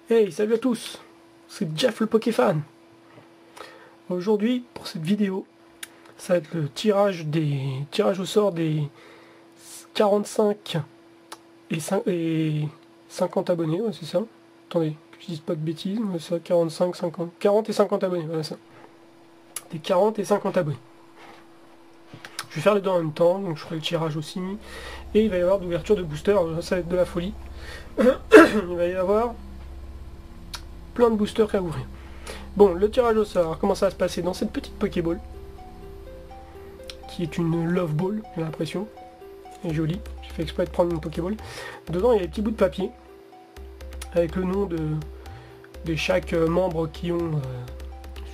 Hey, salut à tous, c'est Jeff le Pokéfan. Aujourd'hui, pour cette vidéo, ça va être le tirage au sort des 45 et 50 abonnés, ouais, c'est ça. Attendez, que je dise pas de bêtises, c'est ça, 45, 50, 40 et 50 abonnés, voilà ça. Des 40 et 50 abonnés. Je vais faire les deux en même temps, donc je ferai le tirage aussi. Et il va y avoir d'ouverture de booster, ça va être de la folie. Il va y avoir plein de boosters à ouvrir. Bon, le tirage au sort, comment ça va se passer dans cette petite Pokéball, qui est une Love Ball, j'ai l'impression. Elle est jolie, j'ai fait exprès de prendre une Pokéball. Dedans, il y a des petits bouts de papier, avec le nom de chaque membre qui ont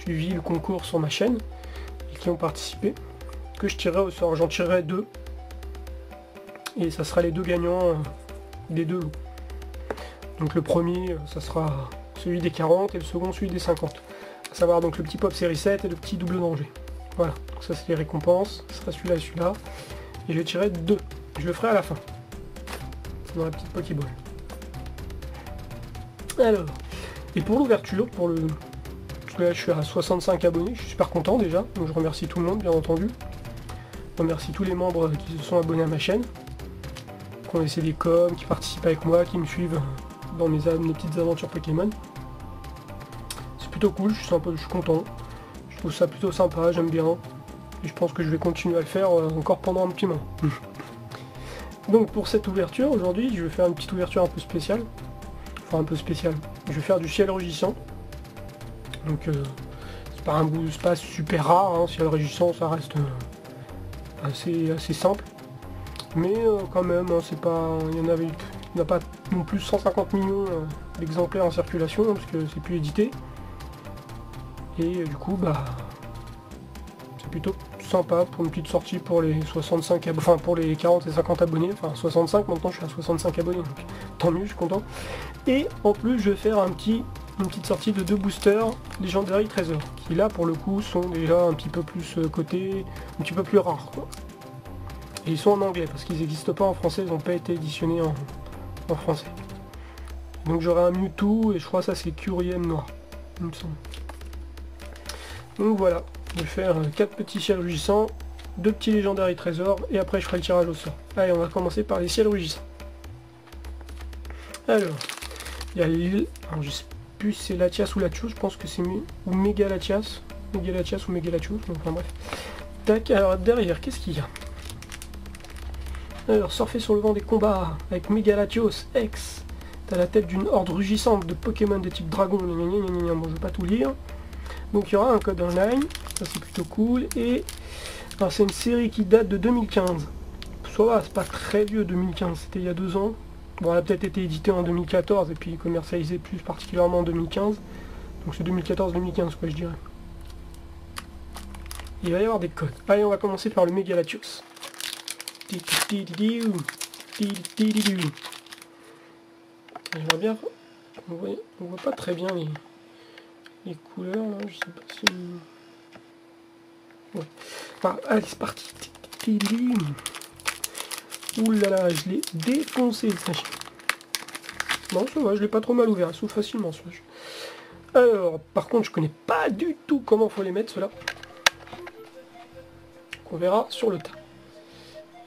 suivi le concours sur ma chaîne, et qui ont participé, que je tirerai au sort. J'en tirerai 2, et ça sera les 2 gagnants des 2 lots. Donc le premier, ça sera celui des 40 et le second celui des 50. À savoir donc le petit pop série 7 et le petit double danger. Voilà, donc ça c'est les récompenses, ce sera celui-là et celui-là. Et je vais tirer 2. Je le ferai à la fin. Dans la petite Pokéball. Alors, et pour l'ouverture, parce que là je suis à 65 abonnés, je suis super content déjà, donc je remercie tout le monde bien entendu. Je remercie tous les membres qui se sont abonnés à ma chaîne, qui ont laissé des coms, qui participent avec moi, qui me suivent dans mes petites aventures Pokémon. C'est plutôt cool, je suis content. Je trouve ça plutôt sympa, j'aime bien. Et je pense que je vais continuer à le faire encore pendant un petit moment. Donc pour cette ouverture, aujourd'hui, je vais faire une petite ouverture un peu spéciale. Enfin un peu spéciale. Je vais faire du ciel rugissant. Donc c'est pas super rare, hein. Ciel rugissant, ça reste assez simple. Mais quand même, hein, c'est pas. Il n'y a pas non plus 150 millions d'exemplaires en circulation, hein, parce que c'est plus édité. Et du coup, bah, c'est plutôt sympa pour une petite sortie pour les 65 abonnés, enfin pour les 40 et 50 abonnés, enfin 65, maintenant je suis à 65 abonnés, donc tant mieux, je suis content. Et en plus, je vais faire une petite sortie de 2 boosters Legendary Trésor, qui là pour le coup sont déjà un petit peu plus cotés, un petit peu plus rares, quoi. Et ils sont en anglais, parce qu'ils n'existent pas en français, ils n'ont pas été éditionnés en français. Donc j'aurai un Mewtwo, et je crois que ça c'est Curiem noir, il me semble. Donc voilà, je vais faire 4 petits ciels rugissants, 2 petits légendaires trésors, et après je ferai le tirage au sort. Allez, on va commencer par les ciels rugissants. Alors, il y a l'île, alors je sais plus si c'est Latias ou Latios, je pense que c'est ou Méga Latias ou Méga Latios, enfin bref. Tac, alors derrière, qu'est-ce qu'il y a? Alors, surfer sur le vent des combats avec Méga Latios X. T'as la tête d'une horde rugissante de Pokémon de type dragon. Bon, je vais pas tout lire. Donc il y aura un code online, ça c'est plutôt cool. Et alors c'est une série qui date de 2015. Ça va, c'est pas très vieux 2015, c'était il y a 2 ans. Bon, elle a peut-être été éditée en 2014 et puis commercialisée plus particulièrement en 2015. Donc c'est 2014-2015 quoi je dirais. Il va y avoir des codes. Allez, on va commencer par le Méga Latios. J'aimerais bien. On voit pas très bien les couleurs là, je sais pas si. Ouais. Ah, allez, c'est parti. Ouh là là, je l'ai défoncé le sachet. Non, ça va, je l'ai pas trop mal ouvert, il s'ouvre facilement ce sachet. Alors, par contre, je connais pas du tout comment faut les mettre ceux-là. On verra sur le tas.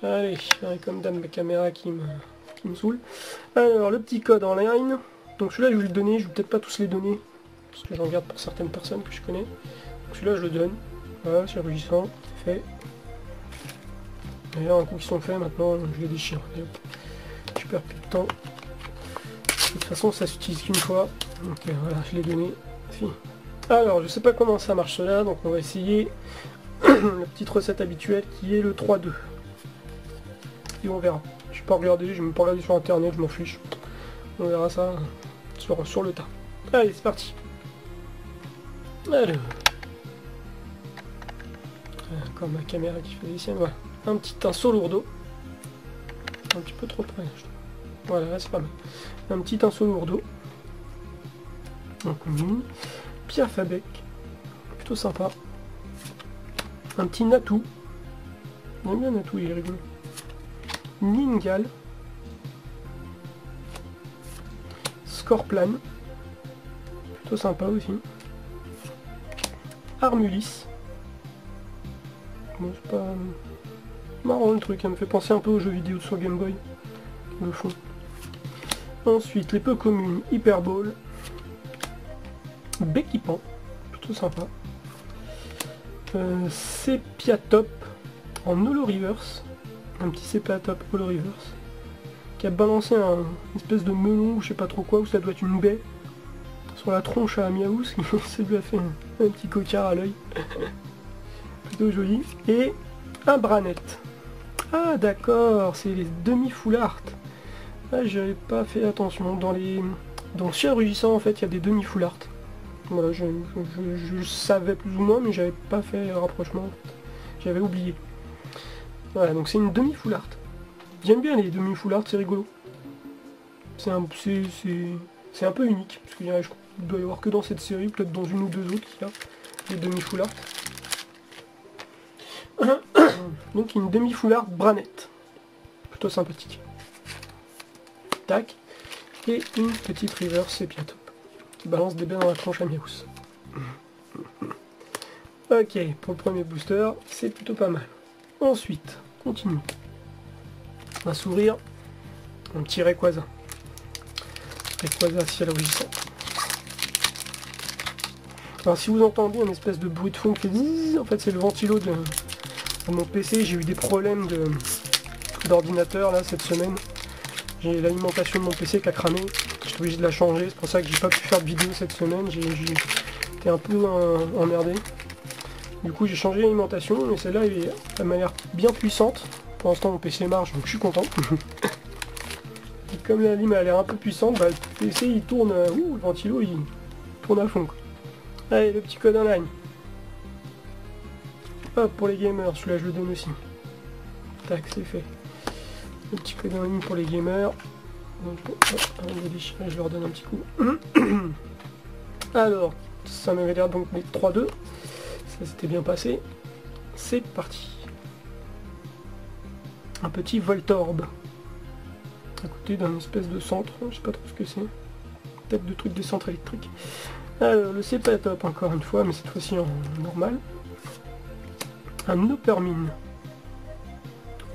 Allez, comme dame ma caméra qui me saoule. Alors, le petit code en ligne. Donc celui-là, je vais le donner, je vais peut-être pas tous les donner, parce que j'en garde pour certaines personnes que je connais. Donc celui-là, je le donne. Voilà, c'est rugissant, c'est fait. D'ailleurs, un coup qu'ils sont faits, maintenant, je les déchire. Je perds plus de temps. De toute façon, ça s'utilise qu'une fois. Donc voilà, je l'ai donné. Fini. Alors, je sais pas comment ça marche cela, donc on va essayer la petite recette habituelle qui est le 3-2. Et on verra. Je vais pas regarder, je vais même pas regarder sur internet, je m'en fiche. On verra ça sur le tas. Allez, c'est parti. Alors. Encore ma caméra qui fait des siennes, voilà. Un petit pinceau lourdeau. Un petit peu trop près. Voilà, là c'est pas mal. Un petit pinceau lourdeau. Donc pierre Fabec. Plutôt sympa. Un petit Natou. J'aime bien Natou, il est rigolo. Ningal. Scorplan. Plutôt sympa aussi. Armulis. Bon, c'est pas marrant le truc, ça me fait penser un peu aux jeux vidéo sur Game Boy. Le fond. Ensuite, les peu communes, Hyperball. Béquipant. Plutôt sympa. Sepiatop en holo reverse. Un petit Sepiatop holo reverse. Qui a balancé un espèce de melon, ou je sais pas trop quoi, ou ça doit être une baie. Sur la tronche à Miaou, ça lui a fait un petit cocard à l'œil. Plutôt joli. Et un branette. Ah d'accord, c'est les demi-full art. Ah, j'avais pas fait attention. Dans le chien rugissant, en fait, il y a des demi-full art. Voilà, je savais plus ou moins, mais j'avais pas fait le rapprochement. En fait. J'avais oublié. Voilà, donc c'est une demi-full art. J'aime bien les demi-full art, c'est rigolo. C'est un peu unique, parce qu'il doit y avoir que dans cette série, peut-être dans une ou deux autres, qu'il y a des demi-full art. Donc une demi-full art branette. Plutôt sympathique. Tac. Et une petite reverse Sepiatop qui balance des baies dans la tronche à Miaous. Ok, pour le premier booster, c'est plutôt pas mal. Ensuite, continue. On va s'ouvrir un petit Rayquaza. Rayquaza ciel rugissant. Alors si vous entendez un espèce de bruit de fond qui dit, en fait c'est le ventilo de mon PC. J'ai eu des problèmes d'ordinateur là cette semaine. J'ai l'alimentation de mon PC qui a cramé. J'étais obligé de la changer, c'est pour ça que j'ai pas pu faire de vidéo cette semaine. J'ai été un peu emmerdé. Du coup j'ai changé l'alimentation, mais celle-là elle m'a l'air bien puissante. Pour l'instant mon PC marche, donc je suis content. Et comme la lime a l'air un peu puissante, bah, le PC il tourne, le ventilo il tourne à fond quoi. Allez, le petit code en ligne. Hop, pour les gamers, celui-là je le donne aussi. Tac, c'est fait. Le petit code en ligne pour les gamers. Donc, je leur donne un petit coup. Alors, ça m'avait l'air donc les 3-2. Ça s'était bien passé. C'est parti. Un petit Voltorb. À côté d'un espèce de centre. Je sais pas trop ce que c'est. Peut-être de trucs de centre électrique. Alors, le Sepiatop encore une fois, mais cette fois-ci en normal. Un Opermine.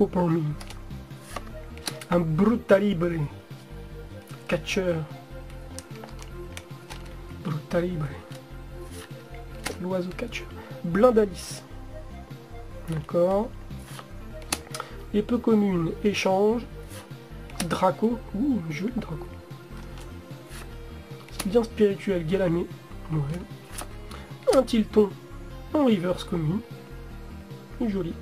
Opermine. Un Brutalibre. Catcher. Brutalibre. L'oiseau catcher. Blindalis. D'accord. Les peu communes. Échange. Draco. Ouh, joli Draco. C'est bien spirituel. Galamé. Ouais. Un Tilton. En reverse commune. Joli.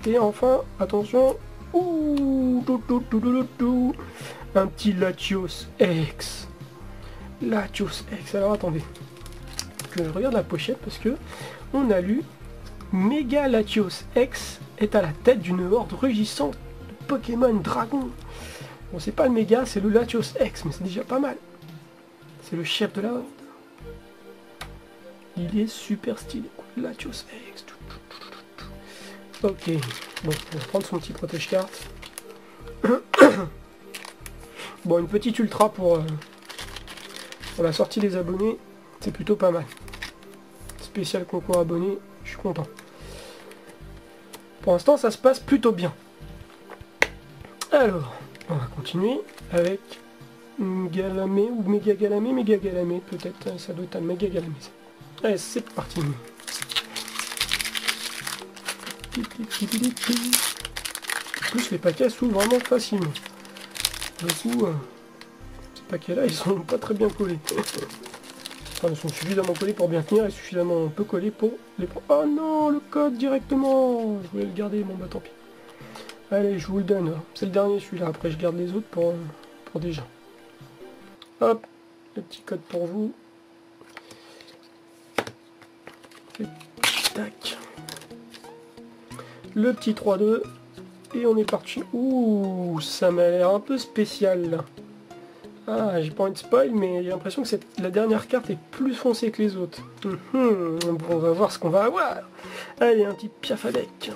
Et enfin, attention. Ouh, un petit Latios X. Latios X. Alors attendez. Que je regarde la pochette parce que on a lu Méga Latios X est à la tête d'une horde rugissante de Pokémon Dragon. Bon, c'est pas le méga, c'est le Latios X, mais c'est déjà pas mal. C'est le chef de la horde. Il est super stylé. Latios X. Ok. Bon, on va prendre son petit protège-carte. Bon, une petite ultra pour la sortie des abonnés. C'est plutôt pas mal. Spécial concours abonnés, je suis content. Pour l'instant, ça se passe plutôt bien. Alors, on va continuer avec Galamé ou Méga Galamé peut-être, ça doit être un Méga Galamé. Allez, c'est parti. En plus, les paquets s'ouvrent vraiment facilement. Du coup, ces paquets-là, ils sont pas très bien collés. Enfin, ils sont suffisamment collés pour bien tenir et suffisamment peu collés pour les... Oh non, le code directement. Je voulais le garder, bon bah tant pis. Allez, je vous le donne. C'est le dernier celui-là. Après, je garde les autres pour déjà. Hop, le petit code pour vous. Et tac. Le petit 3-2. Et on est parti. Ouh, ça m'a l'air un peu spécial là. Ah, j'ai pas envie de spoil, mais j'ai l'impression que la dernière carte est plus foncée que les autres. Bon, on va voir ce qu'on va avoir. Allez, un petit Piafadec.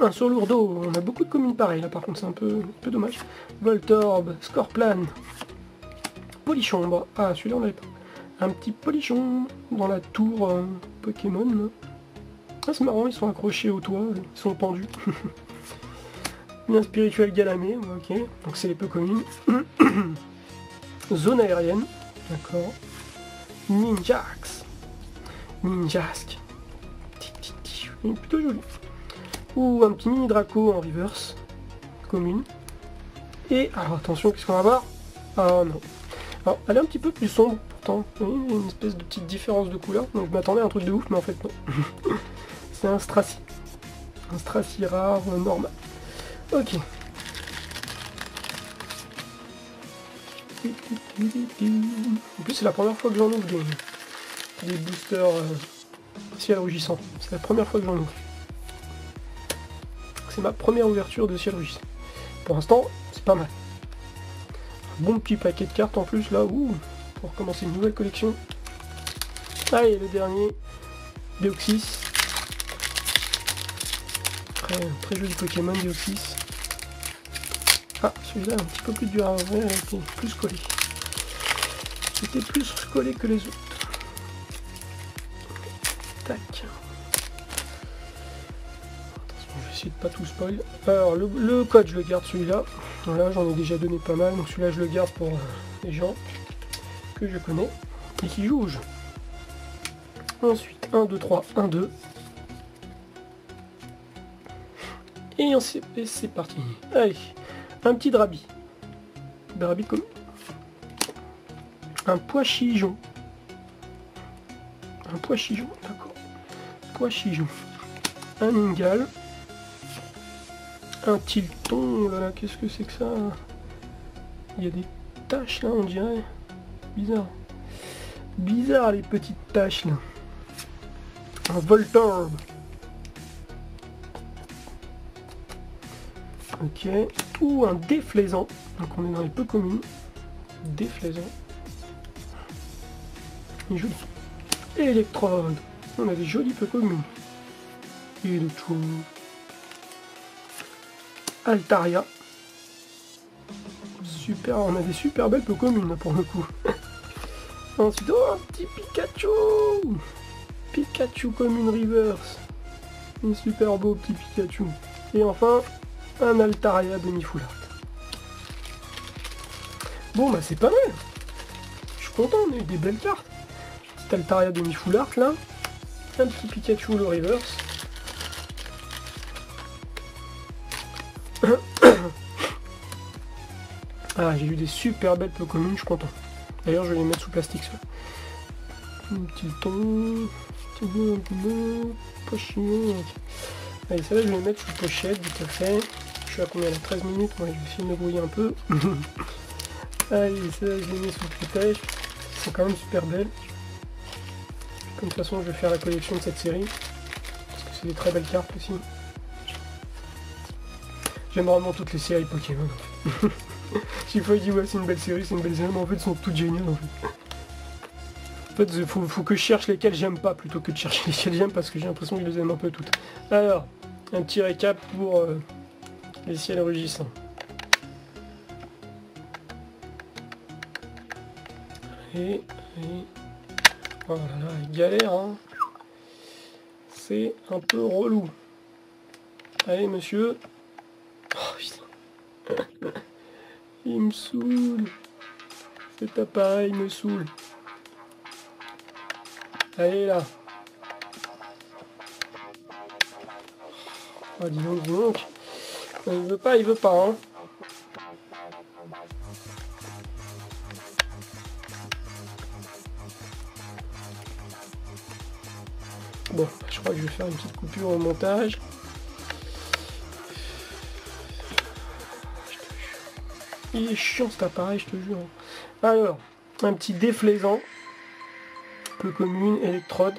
Un sur lourdeau, on a beaucoup de communes pareilles là par contre c'est un peu dommage. Voltorb, Scorplan, Polichon, bah, ah celui-là on l'avait pas. Un petit Polichon dans la tour Pokémon. Là. Ah c'est marrant, ils sont accrochés au toit, ils sont pendus. Un spirituel Galamé, ok, donc c'est les peu communes. Zone aérienne, d'accord. Ninjax. Ninjask. Il est plutôt joli. Ou un petit mini Draco en reverse. Commune. Et, alors attention, qu'est-ce qu'on va voir? Ah non. Alors, elle est un petit peu plus sombre, pourtant. Oui, il y a une espèce de petite différence de couleur. Donc je m'attendais à un truc de ouf, mais en fait non. C'est un Stracy. Un Stracy rare, normal. Ok. En plus c'est la première fois que j'en ouvre des boosters ciel rugissant. C'est la première fois que j'en ouvre. C'est ma première ouverture de ciel rugissant. Pour l'instant, c'est pas mal. Un bon petit paquet de cartes en plus là, ouh, pour commencer une nouvelle collection. Allez, le dernier, Deoxys. Très joli Pokémon Deoxys. Ah, celui-là un petit peu plus dur à ouvrir, il était plus collé. C'était plus collé que les autres. Tac. Attention, je vais essayer de pas tout spoil. Alors, le code, je le garde celui-là. Voilà, j'en ai déjà donné pas mal, donc celui-là, je le garde pour les gens que je connais et qui jouent au jeu. Ensuite, 1, 2, 3, 1, 2. Et c'est parti. Allez. Un petit Drabi. Drabi comme... Un Poichijon. Un Poichijon, d'accord. Poichijon. Un Ningal. Un Tilton. Voilà, qu'est-ce que c'est que ça? Il y a des taches là, on dirait. Bizarre. Bizarre les petites taches là. Un Voltorb. Ok. Ou un Déflaisant. Donc on est dans les peu communes. Déflaisant. Il est joli. Électrode. On a des jolis peu communes. Electro. Altaria. Super, on a des super belles peu communes là, pour le coup. Ensuite, oh, un petit Pikachu. Pikachu commune reverse. Un super beau petit Pikachu. Et enfin, un Altaria demi-full art. Bon bah c'est pas mal. Je suis content, on a eu des belles cartes. Petit Altaria demi-full art là. Un petit Pikachu le reverse. Ah j'ai eu des super belles peu communes, je suis content. D'ailleurs je vais les mettre sous plastique ça. Un petit ton. Pochillon. Allez celle-là je vais les mettre sous pochette vite fait. Je suis à combien là, 13 minutes, moi je vais essayer de me brouiller un peu. Allez, ça je les mets sous protège. Ils sont quand même super belles. Comme de toute façon je vais faire la collection de cette série. Parce que c'est des très belles cartes aussi. J'aime vraiment toutes les séries Pokémon. Chaque fois je dis ouais c'est une belle série, mais en fait elles sont toutes géniales en fait. En fait il faut que je cherche lesquelles j'aime pas plutôt que de chercher lesquelles j'aime parce que j'ai l'impression que je les aime un peu toutes. Alors, un petit récap pour les ciels rugissants. Et oh là là, galère hein. C'est un peu relou. Allez monsieur. Oh putain. Il me saoule. Cet appareil me saoule. Allez là. Oh dis donc, dis donc. Il veut pas hein. Bon, je crois que je vais faire une petite coupure au montage. Il est chiant cet appareil, je te jure. Alors, un petit Déflaisant. Peu commune, électrode.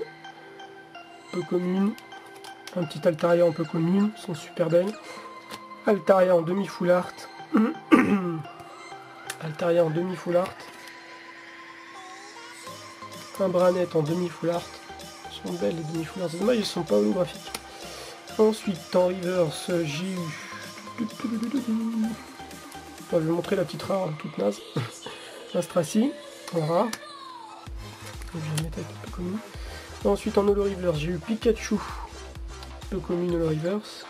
Peu commune. Un petit Altaria en peu commune, sont super belles. Altaria en demi-full art. Altaria en demi-full art. Un Branette en demi-full art. Elles sont belles les demi-full art. C'est dommage, ils sont pas holographiques. Ensuite, en reverse, j'ai eu... Je vais montrer la petite rare toute naze. Un Stracy, en rare. Je vais mettre avec un peu commune. Ensuite, en holo reverse, j'ai eu Pikachu, peu commune holo reverse.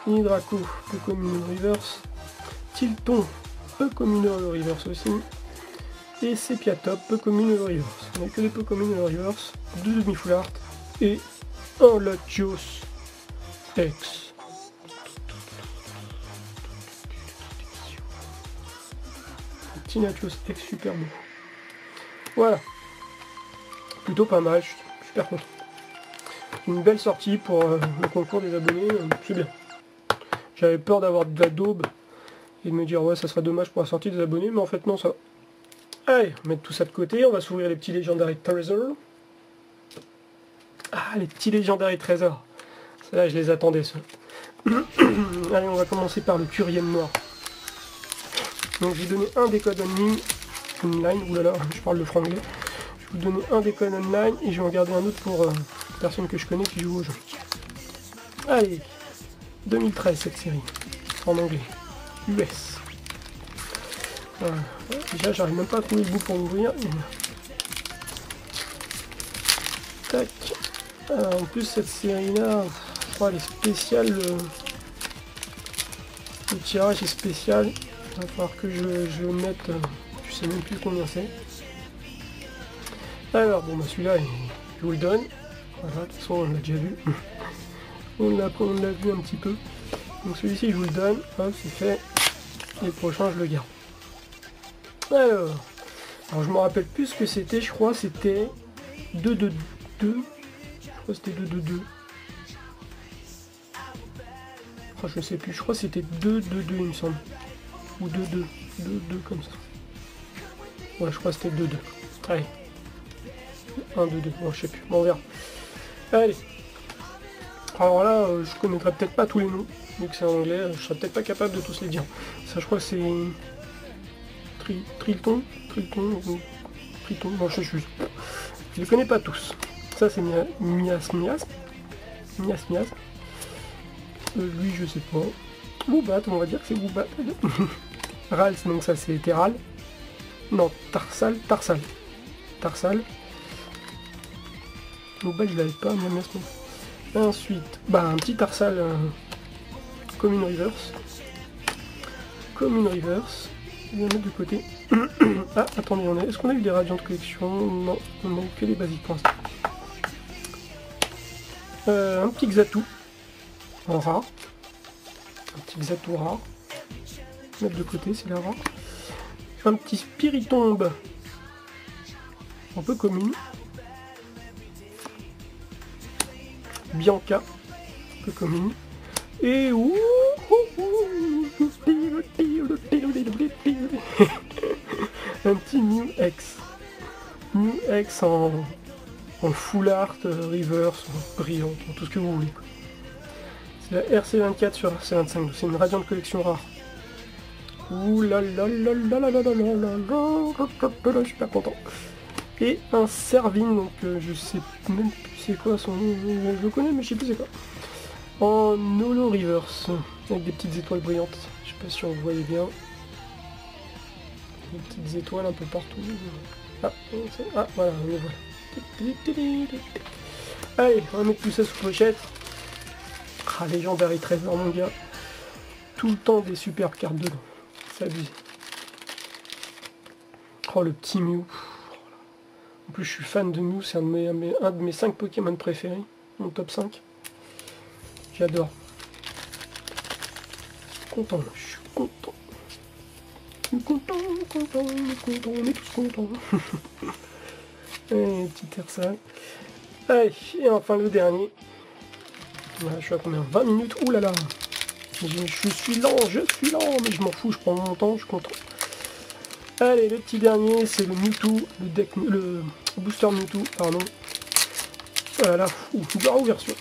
Hydraco, peu commune holo reverse. Tilton, peu commune holo reverse aussi. Et Sepiatop, peu commune holo reverse. On n'a que des peu communes holo reverse, 2 demi-full art et un Latios X. Un petit Latios X super beau. Voilà. Plutôt pas mal, je suis super content. Une belle sortie pour le concours des abonnés, c'est bien. J'avais peur d'avoir de la daube et de me dire ouais ça sera dommage pour la sortie des abonnés, mais en fait non ça va. Allez, on va mettre tout ça de côté, on va s'ouvrir les petits Legendary Treasure. Ah, les petits Legendary Treasure. Ceux-là, je les attendais, ceux. Allez, on va commencer par le Curiem noir. Donc, j'ai donné un des codes online. Oulala, je parle le franglais. Je vais vous donner un des codes online et je vais en garder un autre pour personne que je connais qui joue au jeu. Allez, 2013 cette série. En anglais. US. Voilà. Déjà, j'arrive même pas à trouver le bout pour l'ouvrir. Tac. Alors, en plus, cette série-là, je crois, elle est spéciale. Le tirage est spécial. Il va falloir que je le mette. Je sais même plus combien c'est. Alors, bon, bah celui-là, je vous le donne. Voilà, de toute façon, on l'a déjà vu. on l'a vu un petit peu. Donc, celui-ci, je vous le donne. Hop, c'est fait. Et le prochain, je le garde. Alors, je me rappelle plus ce que c'était. Je crois c'était 2-2-2. Je crois que c'était 2-2-2. Oh, je sais plus, je crois que c'était 2-2-2 il me semble. Ou 2-2. 2-2 comme ça. Ouais, je crois que c'était 2-2. Allez. 1-2-2. Bon, je sais plus. Bon, on verra. Allez. Alors là, je connaîtrais peut-être pas tous les noms. Vu que c'est en anglais, je serais peut-être pas capable de tous les dire. Ça, je crois que c'est... Triton, non, je les connais pas tous. Ça c'est Mias. Lui je sais pas. Woobat, on va dire que c'est Woobat. Rals, donc ça c'est Terral. Non, Tarsal. Woobat il avait pas Mias. Ensuite, bah un petit Tarsal Commune Reverse. Je vais mettre de côté. Ah, attendez, est-ce qu'on a eu des radiants de collection? Non, on a eu que les basiques pour l'instant. Un petit Xatu en rare. Un petit Xatu rare. Mettre de côté, c'est la rare. Un petit Spiritomb un peu commune. Bianca, un peu commune. Et ouh, un petit Mew X en full art, reverse, brillant, tout ce que vous voulez. C'est la RC24 sur RC25, c'est une Radiant collection rare. Ouh là là là là là là là là là, je suis pas content. Et un Servine, donc je sais même plus c'est quoi son nom, je le connais mais je sais plus c'est quoi. En holo reverse, avec des petites étoiles brillantes, je sais pas si on voyait bien. Des petites étoiles un peu partout. Ah voilà, on les voit. Allez, on va mettre tout ça sous pochette. Ah, Legendary Treasure, mon gars. Tout le temps des superbes cartes dedans. C'est abusé. Oh, le petit Mew. En plus, je suis fan de Mew, c'est un de mes 5 Pokémon préférés. Mon top 5. J'adore. Content, je suis content. Content, on est tous contents. Et petit Tarsal. Allez, et enfin le dernier. Voilà, je suis à combien? 20 minutes. Ouh là là. Je suis lent, mais je m'en fous, je prends mon temps, je suis content. Allez, le petit dernier, c'est le Mewtwo, le booster Mewtwo, pardon. Voilà, barre version.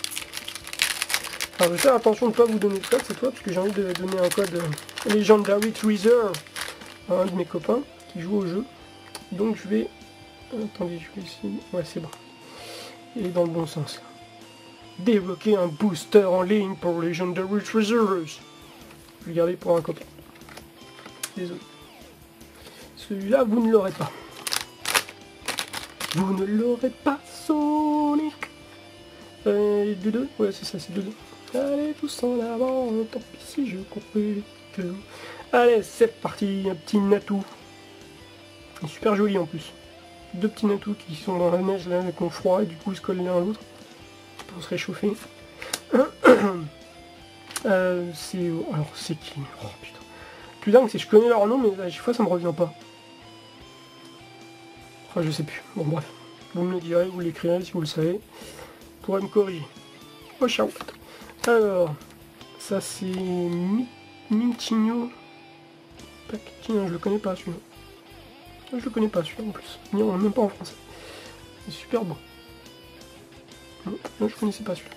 Alors, je vais faire attention de ne pas vous donner de code cette fois, parce que j'ai envie de donner un code Legendary Treasure à un de mes copains qui joue au jeu. Donc je vais... Attendez, je vais essayer... Ouais, c'est bon. Il est dans le bon sens. Débloquer un booster en ligne pour Legendary Treasures. Je vais garder pour un copain. Désolé. Celui-là, vous ne l'aurez pas. Vous ne l'aurez pas, Sonic. 2-2. Ouais, c'est ça, c'est 2-2. Allez, tous en avant. Tant pis si je compris que... Allez, c'est parti. Un petit Natou. Il est super joli en plus. Deux petits Natou qui sont dans la neige là, qui ont froid et du coup ils se collent l'un à l'autre pour se réchauffer. Alors c'est qui? Oh putain. Le plus dingue c'est que je connais leur nom mais à chaque fois ça me revient pas. Enfin je sais plus. Bon bref. Vous me le direz, vous l'écrirez si vous le savez. Vous pourrez me corriger. Oh Charlotte. Alors, ça c'est Mintigno. Tiens, je le connais pas celui-là. Je le connais pas celui-là en plus. Non, même pas en français. C'est super beau. Non, je connaissais pas celui-là.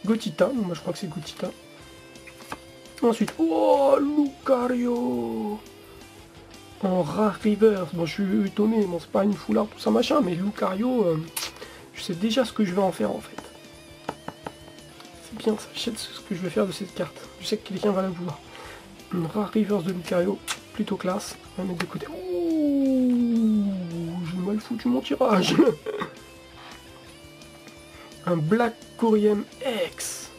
Gotita, bon, moi je crois que c'est Gotita. Ensuite, oh Lucario en rare reverse. Bon, je suis étonné, bon, c'est pas une foulard, tout ça machin, mais Lucario, je sais déjà ce que je vais en faire en fait. C'est bien ça, je sais ce que je vais faire de cette carte. Je sais que quelqu'un va la vouloir. Une rare reverse de Lucario, plutôt classe. On va mettre de côté. Oh, j'ai mal foutu mon tirage. Un Black Couriem X.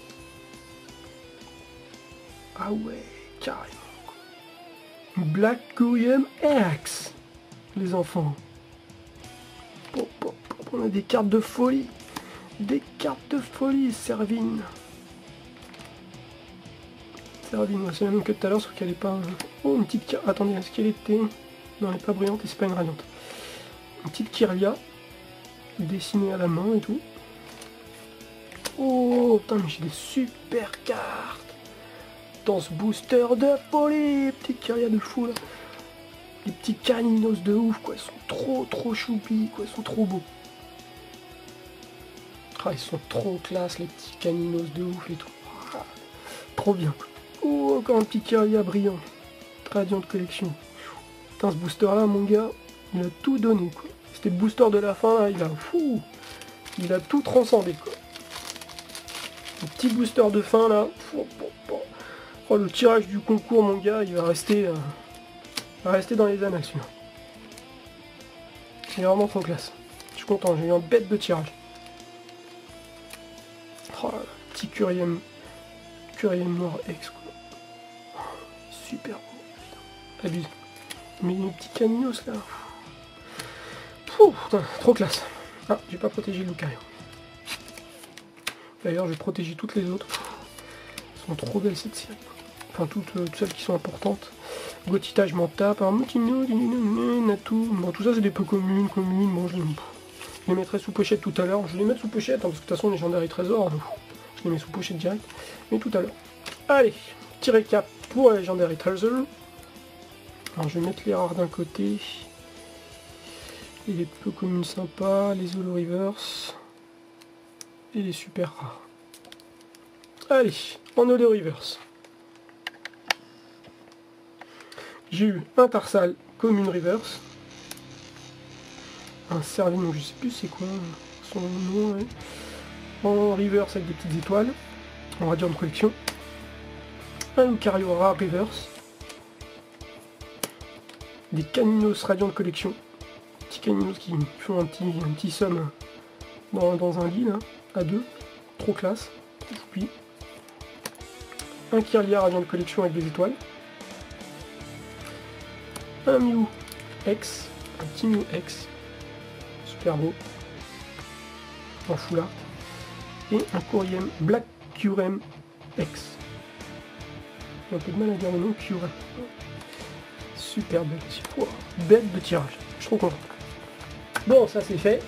Ah ouais, carrément. Black Couriem X. Les enfants. On a des cartes de folie. Des cartes de folie, Servine. Servine, c'est la même que tout à l'heure, sauf qu'elle est pas... Oh, une petite... Attendez, est-ce qu'elle était... Non, elle n'est pas brillante et c'est pas une radiante. Une petite Kirlia. Dessinée à la main et tout. Oh, putain, mais j'ai des super cartes. Dans ce booster de folie. Petite Kirlia de fou, là. Les petits caninos de ouf, quoi. Ils sont trop choupis, quoi. Ils sont trop beaux. Ah, ils sont trop classe, les petits caninos de ouf et tout. Ah, trop bien. Oh, encore un petit Kirlia brillant. Radiant de collection. Putain, ce booster-là, mon gars, il a tout donné, quoi. C'était le booster de la fin, là, il a tout transcendé, quoi. Le petit booster de fin, là. Oh, le tirage du concours, mon gars, il va rester dans les annales, celui-là. C'est vraiment trop classe. Je suis content, j'ai eu un bête de tirage. Oh là là, petit Curiem noir X, quoi. Oh, super beau, putain. Abuse. Mais les petits caninos là. Pouh, putain, trop classe. Ah, j'ai pas protégé le Lucario. D'ailleurs, je vais protéger toutes les autres. Elles sont trop belles cette série. Enfin, toutes celles qui sont importantes. Gotita, je m'en tape. Alors, Mutino, Natou. Bon, tout ça, c'est des peu communes. Bon, je les mettrai sous pochette tout à l'heure. Je vais les mettre sous pochette, hein, parce que de toute façon, Legendary Trésor, je les mets sous pochette direct. Mais tout à l'heure. Allez, petit récap pour Legendary Treasure. Alors, je vais mettre les rares d'un côté. Et les peu communes sympas, les holo reverse. Et les super rares. Allez, en holo reverse. J'ai eu un Tarsal commune reverse. Un Servine, donc je sais plus c'est quoi son nom. Ouais. En reverse avec des petites étoiles. En radiant de collection. Un Lucario rare reverse. Des Caninos radiant de collection. Petits Caninos qui font un petit somme dans un lit là, à deux. Trop classe. Puis un Kirlia radiant de collection avec des étoiles. Un Mew X, un petit Mew X, super beau, en full art, et un Couriem Black Curem X. J'ai un peu de mal à dire le nom, Curem. Super belle aussi. Oh, bête de tirage, je suis trop content. Bon, ça c'est fait,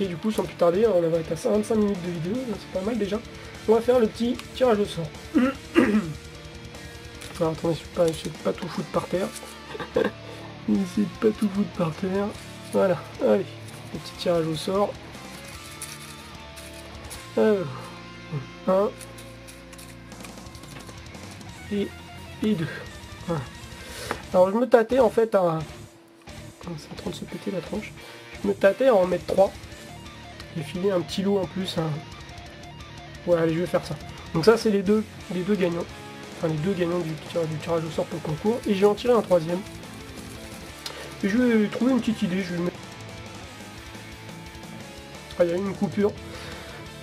et du coup, sans plus tarder, on va être à 25 minutes de vidéo, c'est pas mal déjà. On va faire le petit tirage au sort. Alors attendez, je vais pas tout foutre par terre. N'essaie pas tout foutre par terre. Voilà, allez, le petit tirage au sort. Alors, 1 et 2. Voilà. Alors je me tâtais en fait à... C'est en train de se péter la tronche. Je me tâtais à en mettre 3. J'ai filé un petit lot en plus Ouais, allez, je vais faire ça. Donc ça, c'est les deux gagnants. Enfin, les deux gagnants du tirage au sort pour le concours. Et je vais en tirer un troisième. Et je vais trouver une petite idée. Je vais mettre... Ah, il y a eu une coupure.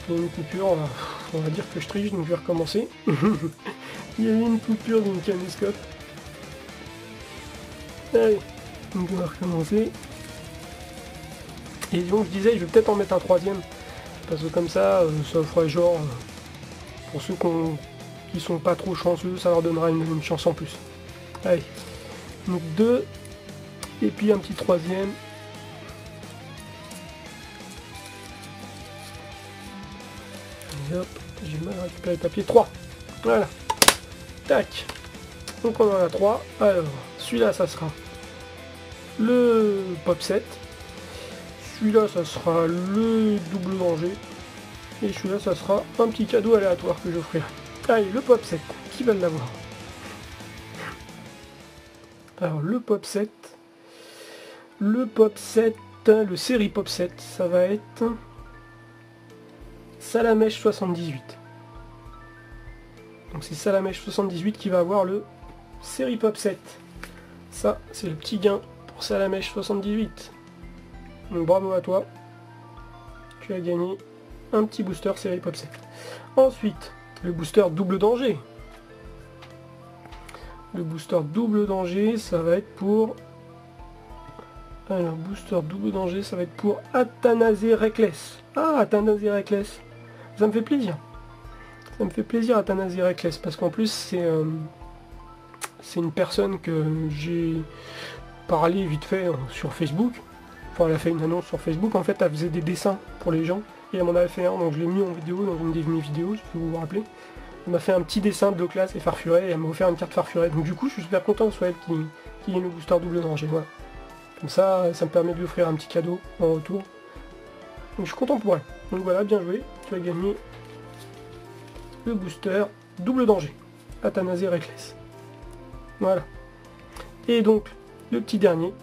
Il y a eu une coupure. On va dire que je triche, donc je vais recommencer. Il y a eu une coupure d'une caméscope. Allez, donc on va recommencer. Et donc je disais, je vais peut-être en mettre un troisième. Parce que comme ça, ça ferait genre... pour ceux qui sont pas trop chanceux, ça leur donnera une chance en plus. Allez. Donc 2. Et puis un petit troisième. Et hop, j'ai mal récupéré le papier. 3. Voilà. Tac. Donc on en a 3. Alors, celui-là, ça sera le pop 7. Celui-là, ça sera le double danger. Et celui-là, ça sera un petit cadeau aléatoire que j'offrirai. Allez, le pop 7. Qui va l'avoir? Alors, le pop 7. Le pop 7, le série pop 7, ça va être Salamèche 78. Donc c'est Salamèche 78 qui va avoir le série pop 7. Ça, c'est le petit gain pour Salamèche 78. Donc bravo à toi. Tu as gagné un petit booster série pop 7. Ensuite, le booster double danger. Le booster double danger, ça va être pour... Alors, booster double danger, ça va être pour Athanasé Reckless. Ah, Athanasé Reckless. Ça me fait plaisir. Ça me fait plaisir, Athanasé Reckless, parce qu'en plus, c'est une personne que j'ai parlé vite fait sur Facebook. Enfin, elle a fait une annonce sur Facebook. En fait, elle faisait des dessins pour les gens. Et elle m'en avait fait un, donc je l'ai mis en vidéo dans une de mes vidéos, si vous vous rappelez. Elle m'a fait un petit dessin de classe et farfuré, et elle m'a offert une carte farfurée. Donc du coup, je suis super content que ce soit elle qui ait le booster double danger. Voilà. Comme ça me permet de lui offrir un petit cadeau en retour. Donc je suis content pour elle. Donc voilà, bien joué. Tu as gagné le booster double danger. Athanasé Reckless. Voilà. Et donc, le petit dernier.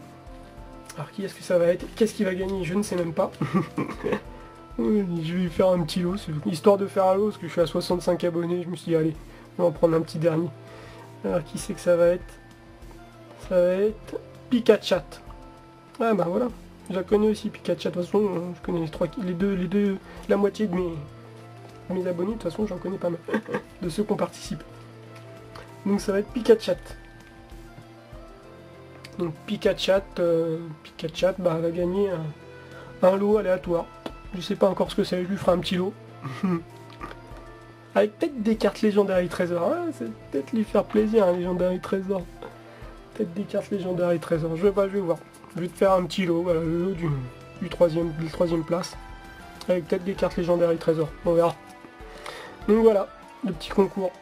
Alors qui est-ce que ça va être? Qu'est-ce qu'il va gagner? Je ne sais même pas. Je vais lui faire un petit lot. Histoire de faire un lot, parce que je suis à 65 abonnés. Je me suis dit, allez, on va en prendre un petit dernier. Alors qui c'est que ça va être? Ça va être Pikachat. Ah bah voilà, je la connais aussi Pikachat, de toute façon je connais les deux, la moitié de mes abonnés, de toute façon j'en connais pas mal, de ceux qui ont participé. Donc ça va être Pikachat. Donc Pikachat, bah, va gagner un lot aléatoire. Je sais pas encore ce que c'est, je lui ferai un petit lot. Avec peut-être des cartes légendaires et trésors, ouais, c'est peut-être lui faire plaisir, un légendaire et trésor. Peut-être des cartes légendaires et trésors, je vais voir. Je vais te faire un petit lot, voilà, le lot de troisième place. Avec peut-être des cartes légendaires et trésors, on verra. Donc voilà, le petit concours.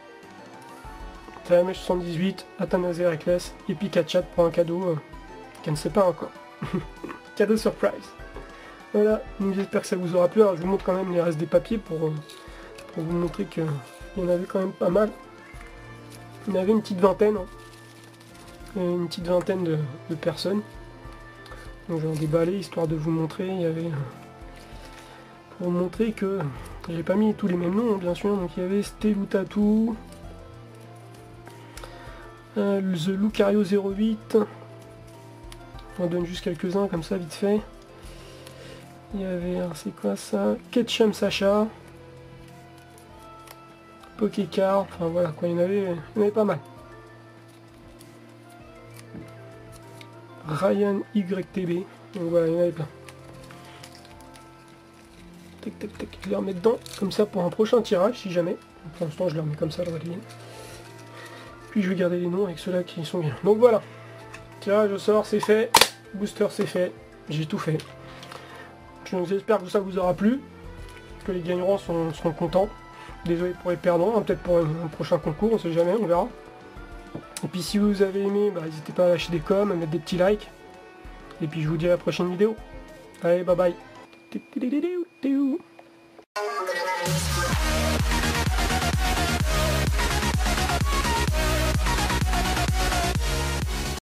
Salamèche 78, Athanasé Reckless et Pikachat pour un cadeau qu'elle ne sait pas encore. Cadeau surprise. Voilà, donc j'espère que ça vous aura plu. Alors je vous montre quand même les restes des papiers pour vous montrer qu'il y en avait quand même pas mal. Il y en avait une petite vingtaine. Hein. Une petite vingtaine de personnes. Donc je vais en déballer histoire de vous montrer, il y avait... Pour vous montrer que... J'ai pas mis tous les mêmes noms, hein, bien sûr, donc il y avait Stelutatu, The Lucario 08, on donne juste quelques-uns comme ça, vite fait. Il y avait, c'est quoi ça? Ketchum Sacha, Pokécar, enfin voilà, quoi, il y en avait pas mal. Ryan YTB, donc voilà, il y en avait plein. Tac tac tac, je les remets dedans, comme ça pour un prochain tirage si jamais. Pour l'instant je les remets comme ça dans la ligne. Puis je vais garder les noms avec ceux-là qui sont bien. Donc voilà, tirage au sort c'est fait, booster c'est fait, j'ai tout fait. J'espère que ça vous aura plu, que les gagnants seront contents. Désolé pour les perdants, hein, peut-être pour un prochain concours, on sait jamais, on verra. Et puis si vous avez aimé, bah, n'hésitez pas à lâcher des coms, à mettre des petits likes. Et puis je vous dis à la prochaine vidéo. Allez, bye bye.